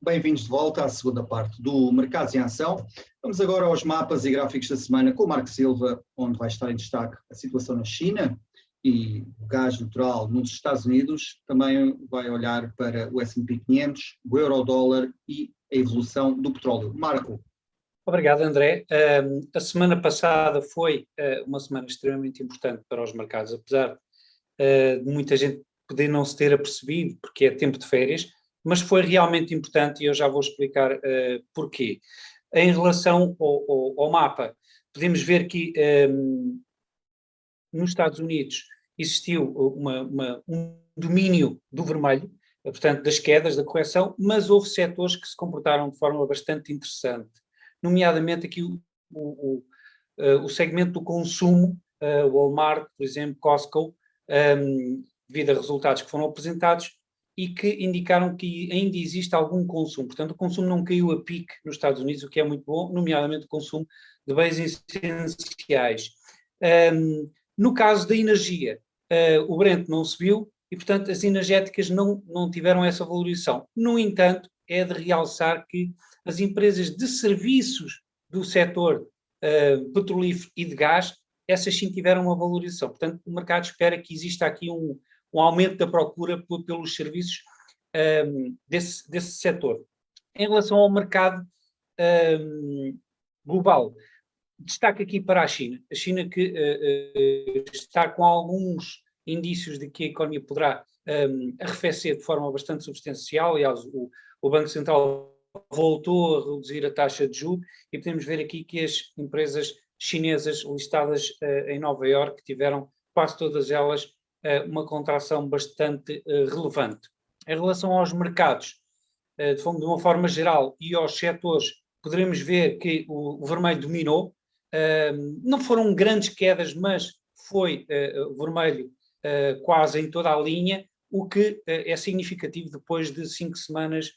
bem-vindos de volta à segunda parte do Mercados em Ação. Vamos agora aos mapas e gráficos da semana com o Marco Silva, onde vai estar em destaque a situação na China e o gás natural nos Estados Unidos. Também vai olhar para o S&P 500, o euro-dólar e a evolução do petróleo. Marco. Obrigado, André. A semana passada foi uma semana extremamente importante para os mercados, apesar de muita gente poder não se ter apercebido, porque é tempo de férias, mas foi realmente importante e eu já vou explicar porquê. Em relação ao mapa, podemos ver que nos Estados Unidos existiu um domínio do vermelho, portanto das quedas, da correção, mas houve setores que se comportaram de forma bastante interessante, nomeadamente aqui o segmento do consumo, Walmart, por exemplo, Costco, devido a resultados que foram apresentados e que indicaram que ainda existe algum consumo. Portanto, o consumo não caiu a pique nos Estados Unidos, o que é muito bom, nomeadamente o consumo de bens essenciais. No caso da energia, o Brent não subiu e, portanto, as energéticas não tiveram essa valorização. No entanto, é de realçar que as empresas de serviços do setor petrolífero e de gás, essas sim tiveram uma valorização. Portanto, o mercado espera que exista aqui um aumento da procura pelos serviços desse setor. Em relação ao mercado global, destaque aqui para a China. A China que está com alguns indícios de que a economia poderá arrefecer de forma bastante substancial. Aliás, o Banco Central voltou a reduzir a taxa de juros e podemos ver aqui que as empresas chinesas listadas em Nova Iorque tiveram quase todas elas uma contração bastante relevante. Em relação aos mercados, de uma forma geral, e aos setores, poderemos ver que o vermelho dominou. Não foram grandes quedas, mas foi vermelho quase em toda a linha, o que é significativo depois de 5 semanas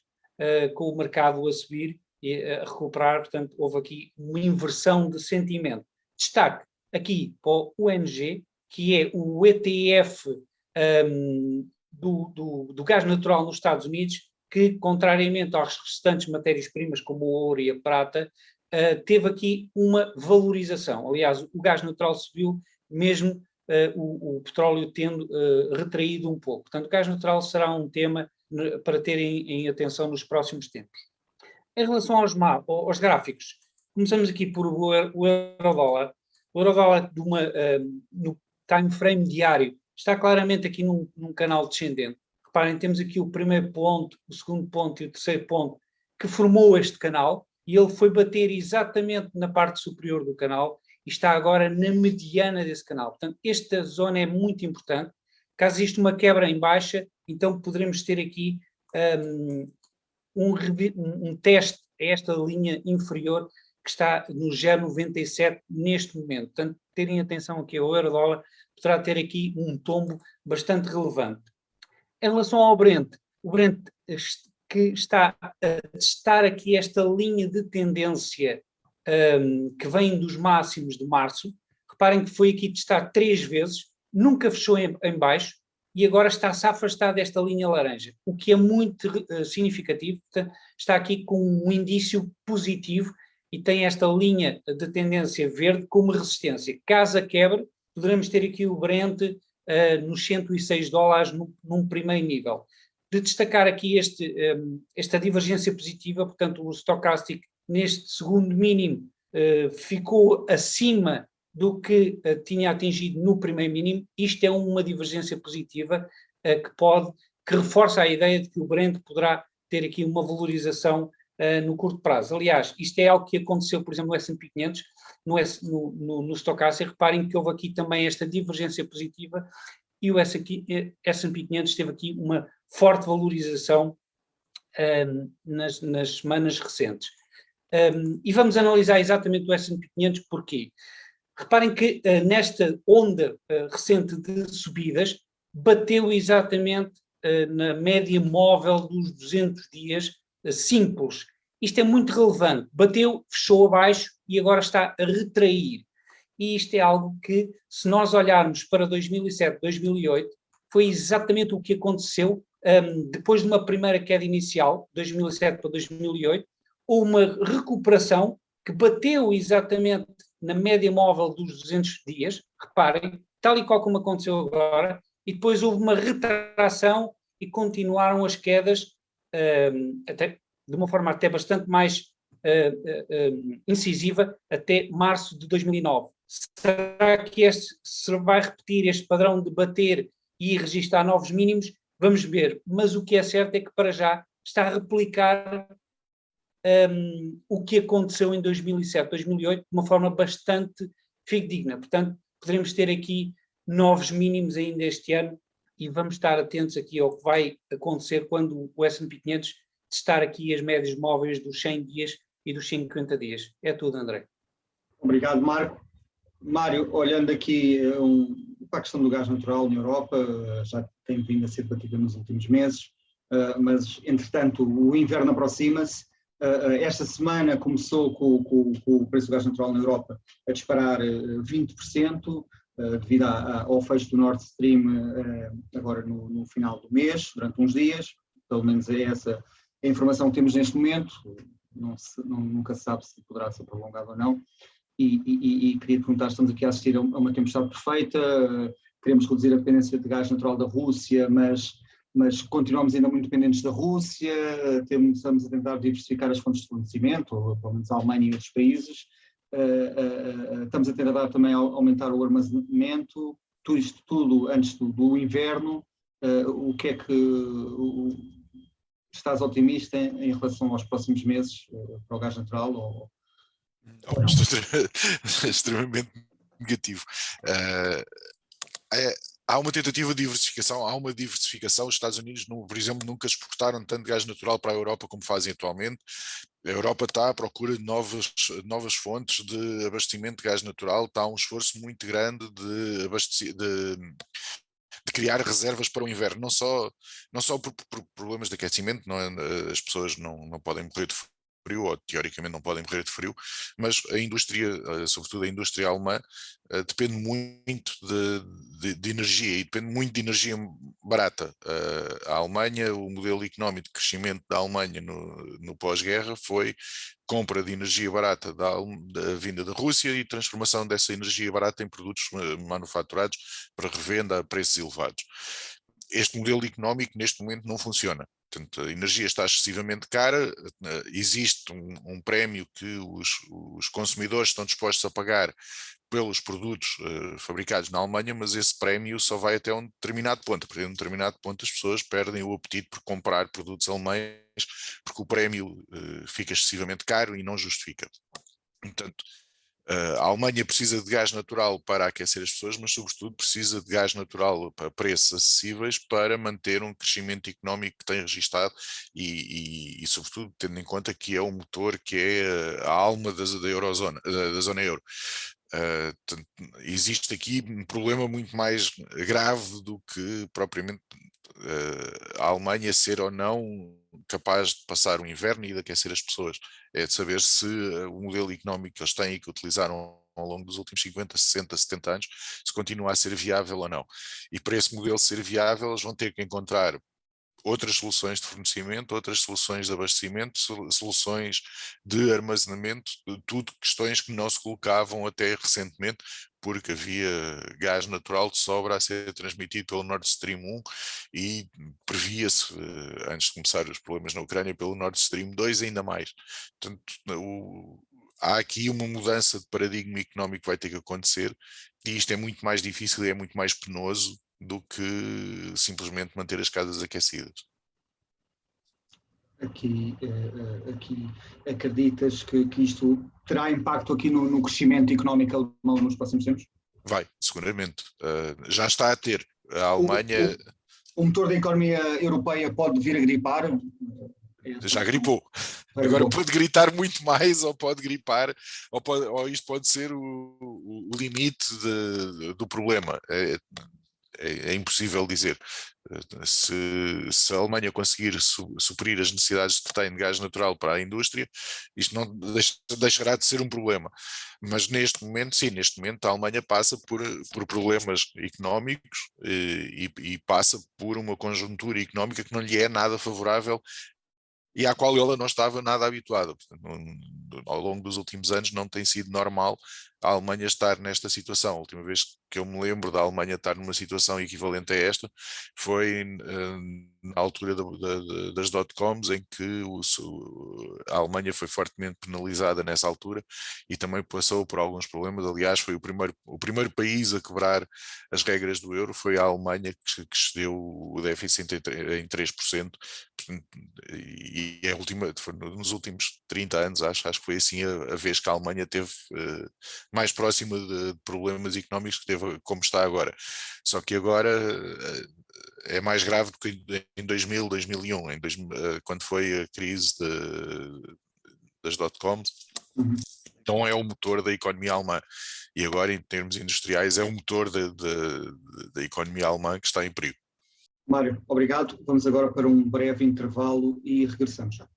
com o mercado a subir e a recuperar. Portanto, houve aqui uma inversão de sentimento. Destaque aqui para o UNG, que é o ETF do gás natural nos Estados Unidos, que, contrariamente às restantes matérias-primas, como o ouro e a prata, teve aqui uma valorização. Aliás, o gás natural subiu, mesmo o petróleo tendo retraído um pouco. Portanto, o gás natural será um tema para terem em atenção nos próximos tempos. Em relação aos gráficos, começamos aqui por o euro-dólar. O euro-dólar no time frame diário está claramente aqui num canal descendente. Reparem, temos aqui o primeiro ponto, o segundo ponto e o terceiro ponto que formou este canal, e ele foi bater exatamente na parte superior do canal e está agora na mediana desse canal. Portanto, esta zona é muito importante. Caso exista uma quebra em baixa, então poderemos ter aqui um teste a esta linha inferior que está no 0,97 neste momento. Portanto, terem atenção aqui ao euro-dólar, poderá ter aqui um tombo bastante relevante. Em relação ao Brent, o Brent que está a testar aqui esta linha de tendência que vem dos máximos de março. Reparem que foi aqui testar 3 vezes, nunca fechou em baixo e agora está-se a afastar desta linha laranja, o que é muito significativo. Portanto, está aqui com um indício positivo e tem esta linha de tendência verde como resistência. Caso a quebre, poderemos ter aqui o Brent nos $106 num primeiro nível. De destacar aqui esta divergência positiva, portanto o Stochastic neste segundo mínimo ficou acima do que tinha atingido no primeiro mínimo. Isto é uma divergência positiva que reforça a ideia de que o Brent poderá ter aqui uma valorização no curto prazo. Aliás, isto é algo que aconteceu, por exemplo, no S&P 500, no Stochastic. Reparem que houve aqui também esta divergência positiva e o S&P 500 teve aqui uma forte valorização nas semanas recentes. E vamos analisar exatamente o S&P 500 porquê. Reparem que nesta onda recente de subidas, bateu exatamente na média móvel dos 200 dias simples. Isto é muito relevante. Bateu, fechou abaixo e agora está a retrair. E isto é algo que, se nós olharmos para 2007, 2008, foi exatamente o que aconteceu depois de uma primeira queda inicial, 2007 para 2008, houve uma recuperação que bateu exatamente na média móvel dos 200 dias, reparem, tal e qual como aconteceu agora, e depois houve uma retração e continuaram as quedas até, de uma forma até bastante mais incisiva até março de 2009. Será que se vai repetir este padrão de bater e registrar novos mínimos? Vamos ver, mas o que é certo é que para já está a replicar o que aconteceu em 2007, 2008 de uma forma bastante fidedigna. Portanto, poderemos ter aqui novos mínimos ainda este ano e vamos estar atentos aqui ao que vai acontecer quando o S&P 500 testar aqui as médias móveis dos 100 dias e dos 50 dias. É tudo, André. Obrigado, Marco. Mário, olhando aqui para a questão do gás natural na Europa, já tem vindo a ser debatida nos últimos meses, mas, entretanto, o inverno aproxima-se. Esta semana começou com o preço do gás natural na Europa a disparar 20%, devido ao fecho do Nord Stream agora no final do mês, durante uns dias. Pelo menos é essa a informação que temos neste momento. Nunca se sabe se poderá ser prolongado ou não. E queria perguntar, estamos aqui a assistir a uma tempestade perfeita, queremos reduzir a dependência de gás natural da Rússia, mas continuamos ainda muito dependentes da Rússia, estamos a tentar diversificar as fontes de fornecimento, ou pelo menos a Alemanha e outros países, estamos a tentar também aumentar o armazenamento, tudo antes do inverno. O que é que estás otimista em relação aos próximos meses para o gás natural? Estou extremamente negativo. Há uma tentativa de diversificação, Os Estados Unidos, por exemplo, nunca exportaram tanto gás natural para a Europa como fazem atualmente. A Europa está à procura de novas fontes de abastecimento de gás natural, está um esforço muito grande de criar reservas para o inverno, não só por problemas de aquecimento, as pessoas não podem morrer de frio, ou teoricamente não podem morrer de frio, mas a indústria, sobretudo a indústria alemã, depende muito de energia, e depende muito de energia barata. A Alemanha, o modelo económico de crescimento da Alemanha no pós-guerra foi compra de energia barata da vinda da Rússia e transformação dessa energia barata em produtos manufaturados para revenda a preços elevados. Este modelo económico neste momento não funciona. Portanto, a energia está excessivamente cara, existe um prémio que os consumidores estão dispostos a pagar pelos produtos fabricados na Alemanha, mas esse prémio só vai até um determinado ponto. A partir de um determinado ponto as pessoas perdem o apetite por comprar produtos alemães, porque o prémio fica excessivamente caro e não justifica. Portanto, a Alemanha precisa de gás natural para aquecer as pessoas, mas sobretudo precisa de gás natural a preços acessíveis para manter um crescimento económico que tem registado e sobretudo tendo em conta que é o motor, que é a alma da eurozona, da zona euro. Existe aqui um problema muito mais grave do que propriamente a Alemanha ser ou não capaz de passar o inverno e de aquecer as pessoas. É de saber se o modelo económico que eles têm e que utilizaram ao longo dos últimos 50, 60, 70 anos, se continua a ser viável ou não. E para esse modelo ser viável, eles vão ter que encontrar outras soluções de fornecimento, outras soluções de abastecimento, soluções de armazenamento, tudo questões que não se colocavam até recentemente, porque havia gás natural de sobra a ser transmitido pelo Nord Stream 1 e previa-se, antes de começar os problemas na Ucrânia, pelo Nord Stream 2 ainda mais. Portanto, há aqui uma mudança de paradigma económico que vai ter que acontecer e isto é muito mais difícil e é muito mais penoso do que simplesmente manter as casas aquecidas. Aqui acreditas que isto terá impacto aqui no crescimento económico alemão nos próximos tempos? Vai, seguramente. Já está a ter. A Alemanha... O motor da economia europeia pode vir a gripar? Já gripou. Agora pode gritar muito mais, ou pode gripar, ou isto pode ser o limite do problema. é impossível dizer. Se a Alemanha conseguir suprir as necessidades que tem de gás natural para a indústria, isto não deixará de ser um problema. Mas neste momento, sim, neste momento a Alemanha passa por problemas económicos e passa por uma conjuntura económica que não lhe é nada favorável e à qual ela não estava nada habituada. Portanto, ao longo dos últimos anos não tem sido normal a Alemanha estar nesta situação. A última vez que eu me lembro da Alemanha estar numa situação equivalente a esta foi na altura das dot-coms, em que a Alemanha foi fortemente penalizada nessa altura e também passou por alguns problemas. Aliás, foi o primeiro país a quebrar as regras do euro, foi a Alemanha que excedeu o déficit em 3%. E a última, nos últimos 30 anos, acho que foi assim a vez que a Alemanha teve mais próxima de problemas económicos que teve como está agora. Só que agora é mais grave do que em 2000, 2001, quando foi a crise das dot-coms. Não é o motor da economia alemã. E agora, em termos industriais, é o motor da economia alemã que está em perigo. Mário, obrigado. Vamos agora para um breve intervalo e regressamos já.